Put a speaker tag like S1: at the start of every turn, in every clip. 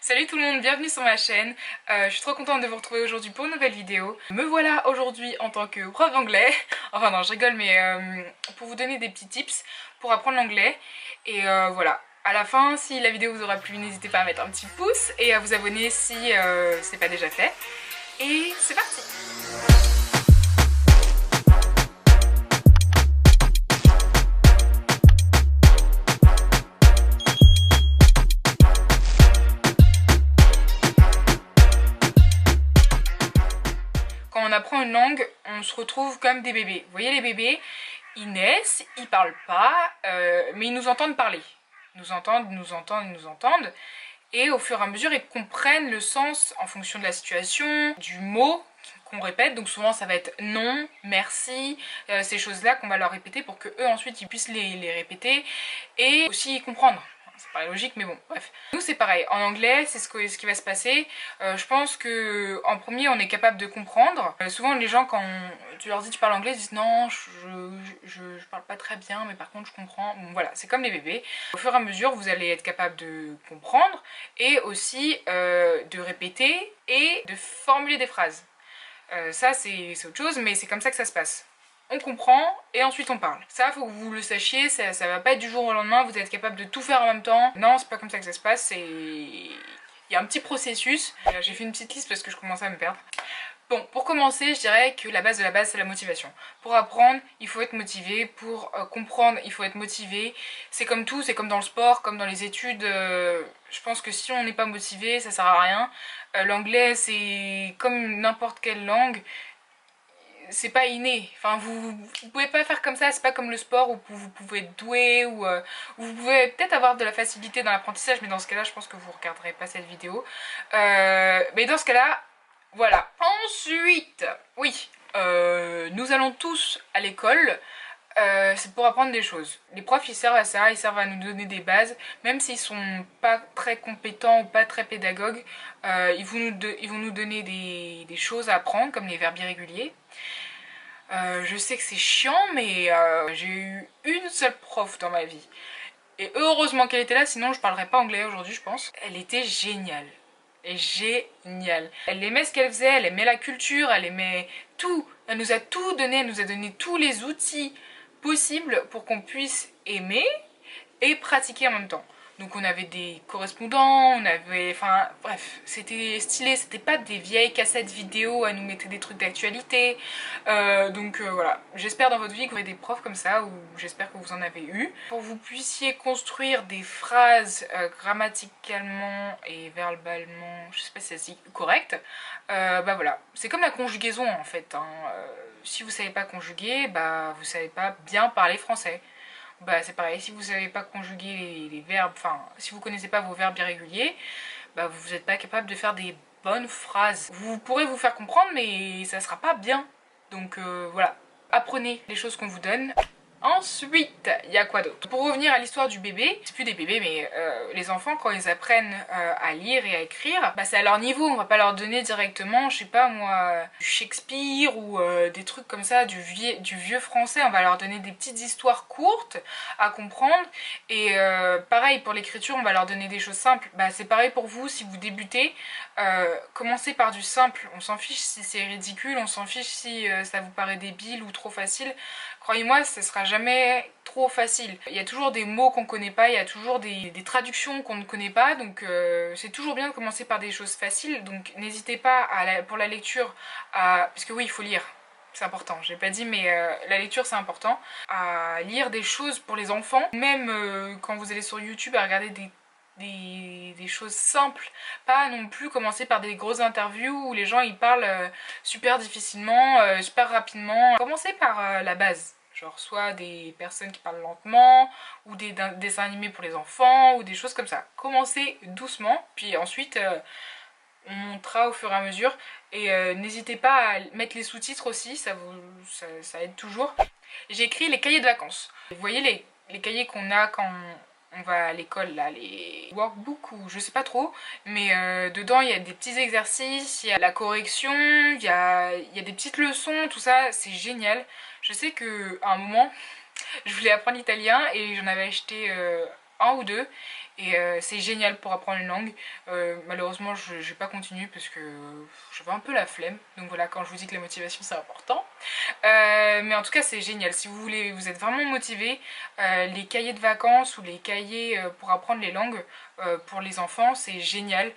S1: Salut tout le monde, bienvenue sur ma chaîne. Je suis trop contente de vous retrouver aujourd'hui pour une nouvelle vidéo. Me voilà aujourd'hui en tant que prof d'anglais. Enfin non, je rigole, mais pour vous donner des petits tips pour apprendre l'anglais. Et voilà. À la fin, si la vidéo vous aura plu, n'hésitez pas à mettre un petit pouce et à vous abonner si c'est pas déjà fait. Et c'est parti! Quand on apprend une langue, on se retrouve comme des bébés. Vous voyez les bébés, ils naissent, ils parlent pas, mais ils nous entendent parler. Ils nous entendent, ils nous entendent, ils nous entendent. Et au fur et à mesure, ils comprennent le sens en fonction de la situation, du mot qu'on répète. Donc souvent ça va être non, merci, ces choses-là qu'on va leur répéter pour que eux ensuite ils puissent les répéter et aussi comprendre. Ça paraît logique, mais bon, bref. Nous c'est pareil, en anglais c'est ce qui va se passer. Je pense que en premier on est capable de comprendre. Souvent les gens quand tu leur dis tu parles anglais, ils disent non, je parle pas très bien, mais par contre je comprends. Bon, voilà, c'est comme les bébés. Au fur et à mesure vous allez être capable de comprendre et aussi de répéter et de formuler des phrases. Ça c'est autre chose, mais c'est comme ça que ça se passe. On comprend et ensuite on parle. Ça, faut que vous le sachiez, ça va pas être du jour au lendemain, vous êtes capable de tout faire en même temps. Non, c'est pas comme ça que ça se passe, il y a un petit processus. J'ai fait une petite liste parce que je commençais à me perdre. Bon, pour commencer, je dirais que la base de la base, c'est la motivation. Pour apprendre, il faut être motivé. Pour comprendre, il faut être motivé. C'est comme tout, c'est comme dans le sport, comme dans les études. Je pense que si on n'est pas motivé, ça sert à rien. L'anglais, c'est comme n'importe quelle langue. C'est pas inné, enfin vous pouvez pas faire comme ça, c'est pas comme le sport où vous pouvez être doué ou vous pouvez peut-être avoir de la facilité dans l'apprentissage, mais dans ce cas là je pense que vous regarderez pas cette vidéo. Mais dans ce cas là, voilà. Ensuite, oui, nous allons tous à l'école. C'est pour apprendre des choses. Les profs ils servent à ça, ils servent à nous donner des bases, même s'ils sont pas très compétents ou pas très pédagogues, ils vont nous donner des choses à apprendre, comme les verbes irréguliers. Je sais que c'est chiant, mais j'ai eu une seule prof dans ma vie. Et heureusement qu'elle était là, sinon je parlerais pas anglais aujourd'hui, je pense. Elle était géniale. Et géniale. Elle aimait ce qu'elle faisait, elle aimait la culture, elle aimait tout. Elle nous a tout donné, elle nous a donné tous les outils possibles pour qu'on puisse aimer et pratiquer en même temps. Donc on avait des correspondants, on avait... Enfin bref, c'était stylé, c'était pas des vieilles cassettes vidéo à nous mettre des trucs d'actualité. Voilà, j'espère dans votre vie que vous avez des profs comme ça, ou j'espère que vous en avez eu. Pour que vous puissiez construire des phrases grammaticalement et verbalement, je sais pas si c'est correct, bah voilà. C'est comme la conjugaison en fait. Si vous savez pas conjuguer, bah vous savez pas bien parler français. Bah c'est pareil, si vous savez pas conjuguer les verbes, enfin si vous connaissez pas vos verbes irréguliers, bah vous n'êtes pas capable de faire des bonnes phrases. Vous pourrez vous faire comprendre mais ça sera pas bien. Donc voilà, apprenez les choses qu'on vous donne. Ensuite, il y a quoi d'autre? Pour revenir à l'histoire du bébé, c'est plus des bébés mais les enfants quand ils apprennent à lire et à écrire, bah c'est à leur niveau, on va pas leur donner directement, je sais pas moi, du Shakespeare ou des trucs comme ça, du vieux français, on va leur donner des petites histoires courtes à comprendre et pareil pour l'écriture, on va leur donner des choses simples. Bah c'est pareil pour vous, si vous débutez, commencez par du simple, on s'en fiche si c'est ridicule, on s'en fiche si ça vous paraît débile ou trop facile. Croyez-moi, ce sera jamais trop facile. Il y a toujours des mots qu'on connaît pas, il y a toujours des traductions qu'on ne connaît pas, donc c'est toujours bien de commencer par des choses faciles. Donc n'hésitez pas pour la lecture, parce que oui, il faut lire. C'est important, j'ai pas dit, mais la lecture c'est important. À lire des choses pour les enfants, même quand vous allez sur YouTube à regarder des choses simples, pas non plus commencer par des grosses interviews où les gens ils parlent super difficilement, super rapidement. Commencez par la base, genre soit des personnes qui parlent lentement ou des dessins animés pour les enfants ou des choses comme ça. Commencez doucement, puis ensuite on montera au fur et à mesure et n'hésitez pas à mettre les sous-titres aussi, ça aide toujours. J'ai écrit les cahiers de vacances. Vous voyez les cahiers qu'on a quand on va à l'école, là, les workbooks ou je sais pas trop, mais dedans il y a des petits exercices, il y a la correction, il y a des petites leçons, tout ça, c'est génial. Je sais qu'à un moment, je voulais apprendre l'italien et j'en avais acheté un ou deux, Et c'est génial pour apprendre une langue. Malheureusement, je n'ai pas continué parce que j'avais un peu la flemme. Donc voilà, quand je vous dis que la motivation c'est important. Mais en tout cas, c'est génial. Si vous voulez, vous êtes vraiment motivé, les cahiers de vacances ou les cahiers pour apprendre les langues pour les enfants, c'est génial.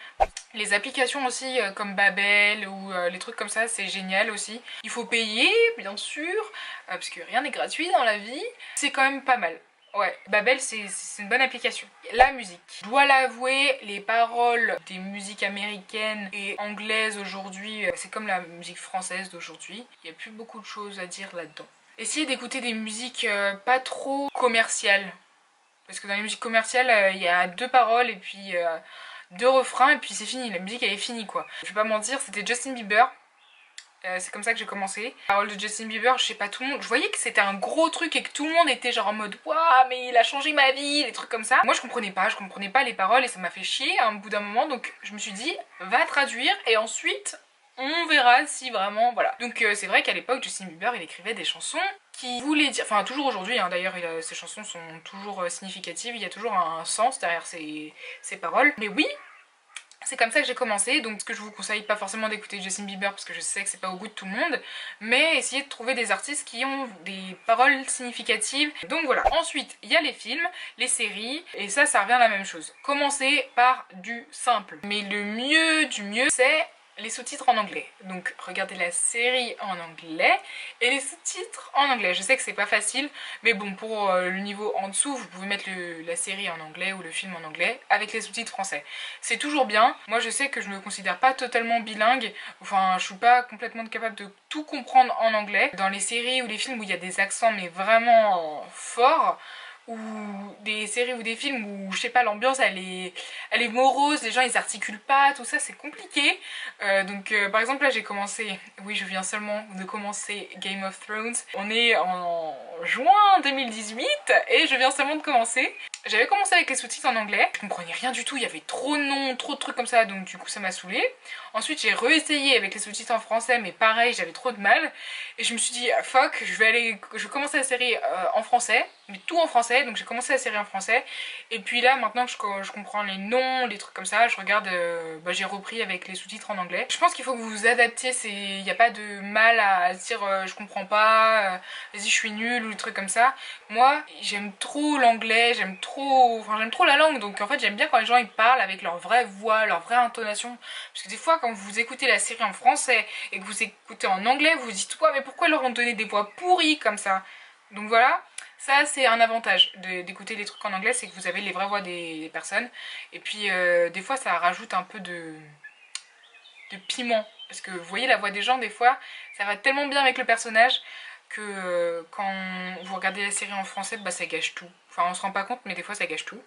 S1: Les applications aussi comme Babel ou les trucs comme ça, c'est génial aussi. Il faut payer, bien sûr, parce que rien n'est gratuit dans la vie. C'est quand même pas mal. Ouais, Babel, c'est une bonne application. La musique. Je dois l'avouer, les paroles des musiques américaines et anglaises aujourd'hui, c'est comme la musique française d'aujourd'hui. Il n'y a plus beaucoup de choses à dire là-dedans. Essayez d'écouter des musiques pas trop commerciales. Parce que dans les musiques commerciales, il y a 2 paroles et puis 2 refrains et puis c'est fini. La musique, elle est finie, quoi. Je vais pas mentir, c'était Justin Bieber. C'est comme ça que j'ai commencé. La parole de Justin Bieber, je sais pas, tout le monde. Je voyais que c'était un gros truc et que tout le monde était genre en mode waouh, mais il a changé ma vie, des trucs comme ça. Moi, je comprenais pas les paroles et ça m'a fait chier à un bout d'un moment. Donc, je me suis dit, va traduire et ensuite, on verra si vraiment. Voilà. Donc, c'est vrai qu'à l'époque, Justin Bieber, il écrivait des chansons qui voulaient dire. Enfin, toujours aujourd'hui, hein, d'ailleurs, ses chansons sont toujours significatives. Il y a toujours un sens derrière ses paroles. Mais oui, c'est comme ça que j'ai commencé, donc ce que je vous conseille pas forcément d'écouter Justin Bieber parce que je sais que c'est pas au goût de tout le monde, mais essayez de trouver des artistes qui ont des paroles significatives. Donc voilà. Ensuite, il y a les films, les séries, et ça revient à la même chose. Commencez par du simple. Mais le mieux du mieux, c'est les sous-titres en anglais. Donc regardez la série en anglais et les sous-titres en anglais. Je sais que c'est pas facile, mais bon, pour le niveau en dessous, vous pouvez mettre la série en anglais ou le film en anglais avec les sous-titres français. C'est toujours bien. Moi, je sais que je me considère pas totalement bilingue. Enfin, je suis pas complètement capable de tout comprendre en anglais. Dans les séries ou les films où il y a des accents mais vraiment forts, ou des séries ou des films où, je sais pas, l'ambiance elle est morose, les gens ils articulent pas, tout ça c'est compliqué. Donc par exemple là j'ai commencé, oui je viens seulement de commencer Game of Thrones. On est en juin 2018 et je viens seulement de commencer. J'avais commencé avec les sous-titres en anglais, je comprenais rien du tout, il y avait trop de noms, trop de trucs comme ça, donc du coup ça m'a saoulée. Ensuite j'ai réessayé avec les sous-titres en français, mais pareil, j'avais trop de mal. Et je me suis dit, ah, fuck, je vais commencer la série en français, mais tout en français, donc j'ai commencé la série en français. Et puis là, maintenant que je comprends les noms, les trucs comme ça, je regarde, j'ai repris avec les sous-titres en anglais. Je pense qu'il faut que vous vous adaptiez, il n'y a pas de mal à se dire je comprends pas, vas-y je suis nulle ou des trucs comme ça. Moi, j'aime trop l'anglais, j'aime trop la langue, donc en fait j'aime bien quand les gens ils parlent avec leur vraie voix, leur vraie intonation. Parce que des fois quand vous écoutez la série en français et que vous écoutez en anglais, vous vous dites ouais mais pourquoi leur ont donné des voix pourries comme ça? Donc voilà, ça c'est un avantage d'écouter les trucs en anglais, c'est que vous avez les vraies voix des personnes. Et puis des fois ça rajoute un peu de piment. Parce que vous voyez la voix des gens des fois, ça va tellement bien avec le personnage que quand vous regardez la série en français, bah ça gâche tout. Enfin on se rend pas compte mais des fois ça gâche tout.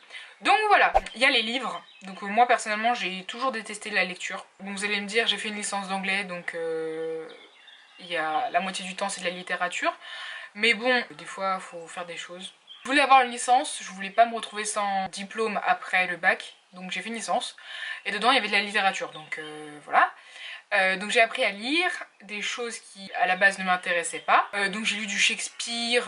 S1: Donc voilà, il y a les livres. Donc moi personnellement j'ai toujours détesté la lecture. Bon vous allez me dire j'ai fait une licence d'anglais donc il y a la moitié du temps c'est de la littérature. Mais bon, des fois faut faire des choses. Je voulais avoir une licence, je voulais pas me retrouver sans diplôme après le bac. Donc j'ai fait une licence. Et dedans il y avait de la littérature donc voilà. Donc j'ai appris à lire des choses qui à la base ne m'intéressaient pas. Donc j'ai lu du Shakespeare,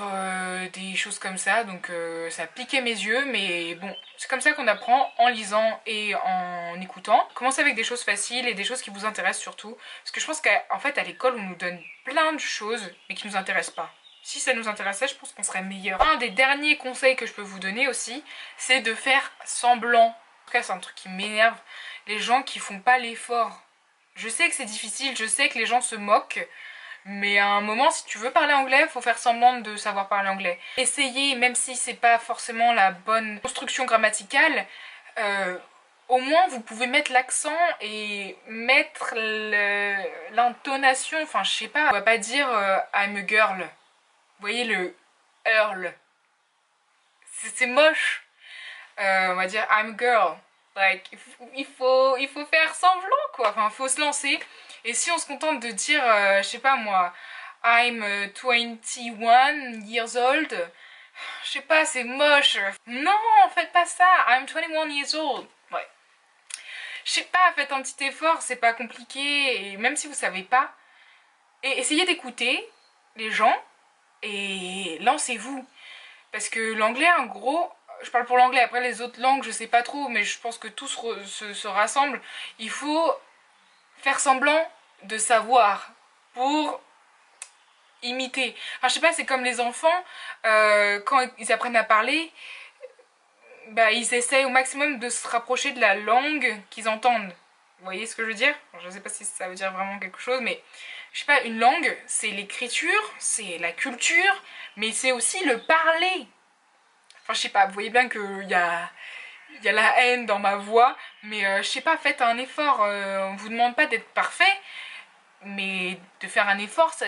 S1: des choses comme ça, donc ça piquait mes yeux, mais bon, c'est comme ça qu'on apprend en lisant et en écoutant. Commencez avec des choses faciles et des choses qui vous intéressent surtout, parce que je pense qu'en fait à l'école on nous donne plein de choses mais qui nous intéressent pas. Si ça nous intéressait, je pense qu'on serait meilleur. Un des derniers conseils que je peux vous donner aussi, c'est de faire semblant. En tout cas c'est un truc qui m'énerve, les gens qui font pas l'effort. Je sais que c'est difficile, je sais que les gens se moquent, mais à un moment, si tu veux parler anglais, il faut faire semblant de savoir parler anglais. Essayez, même si c'est pas forcément la bonne construction grammaticale, au moins vous pouvez mettre l'accent et mettre l'intonation, enfin je sais pas, on va pas dire I'm a girl. Vous voyez le earl, c'est moche. On va dire I'm a girl. Like, il faut faire semblant quoi, enfin faut se lancer. Et si on se contente de dire, je sais pas moi, I'm 21 years old, je sais pas, c'est moche. Non, faites pas ça, I'm 21 years old. Ouais. Je sais pas, faites un petit effort, c'est pas compliqué, et même si vous savez pas, et essayez d'écouter les gens, et lancez-vous. Parce que l'anglais, en gros, je parle pour l'anglais, après les autres langues je sais pas trop, mais je pense que tout se rassemble. Il faut faire semblant de savoir pour imiter. Enfin je sais pas, c'est comme les enfants, quand ils apprennent à parler, bah, ils essayent au maximum de se rapprocher de la langue qu'ils entendent. Vous voyez ce que je veux dire? Je sais pas si ça veut dire vraiment quelque chose, mais je sais pas, une langue, c'est l'écriture, c'est la culture, mais c'est aussi le parler. Enfin, je sais pas, vous voyez bien qu'il y a la haine dans ma voix, mais je sais pas, faites un effort. On vous demande pas d'être parfait, mais de faire un effort, ça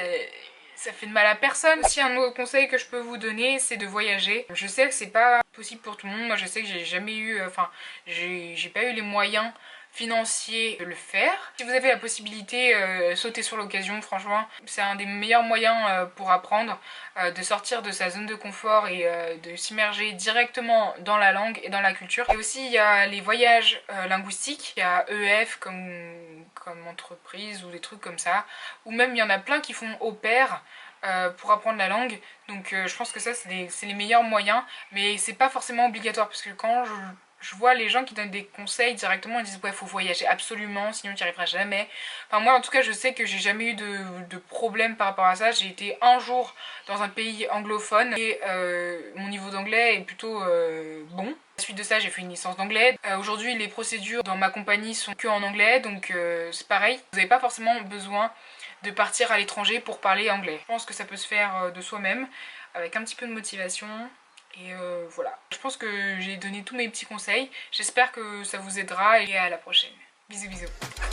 S1: fait de mal à personne. Si un autre conseil que je peux vous donner, c'est de voyager. Je sais que c'est pas possible pour tout le monde. Moi, je sais que j'ai jamais eu, enfin, j'ai pas eu les moyens financiers de le faire. Si vous avez la possibilité, sautez sur l'occasion, franchement, c'est un des meilleurs moyens pour apprendre, de sortir de sa zone de confort et de s'immerger directement dans la langue et dans la culture. Et aussi, il y a les voyages linguistiques, il y a EF comme entreprise ou des trucs comme ça, ou même il y en a plein qui font au pair pour apprendre la langue, donc je pense que ça c'est les meilleurs moyens, mais c'est pas forcément obligatoire, parce que quand je vois les gens qui donnent des conseils directement, ils disent ouais faut voyager absolument sinon tu n'y arriveras jamais. Enfin moi en tout cas je sais que j'ai jamais eu de problème par rapport à ça. J'ai été un jour dans un pays anglophone et mon niveau d'anglais est plutôt bon. Suite de ça j'ai fait une licence d'anglais. Aujourd'hui les procédures dans ma compagnie sont que en anglais, donc c'est pareil, vous n'avez pas forcément besoin de partir à l'étranger pour parler anglais. Je pense que ça peut se faire de soi-même avec un petit peu de motivation. Et voilà, je pense que j'ai donné tous mes petits conseils. J'espère que ça vous aidera et à la prochaine. Bisous bisous.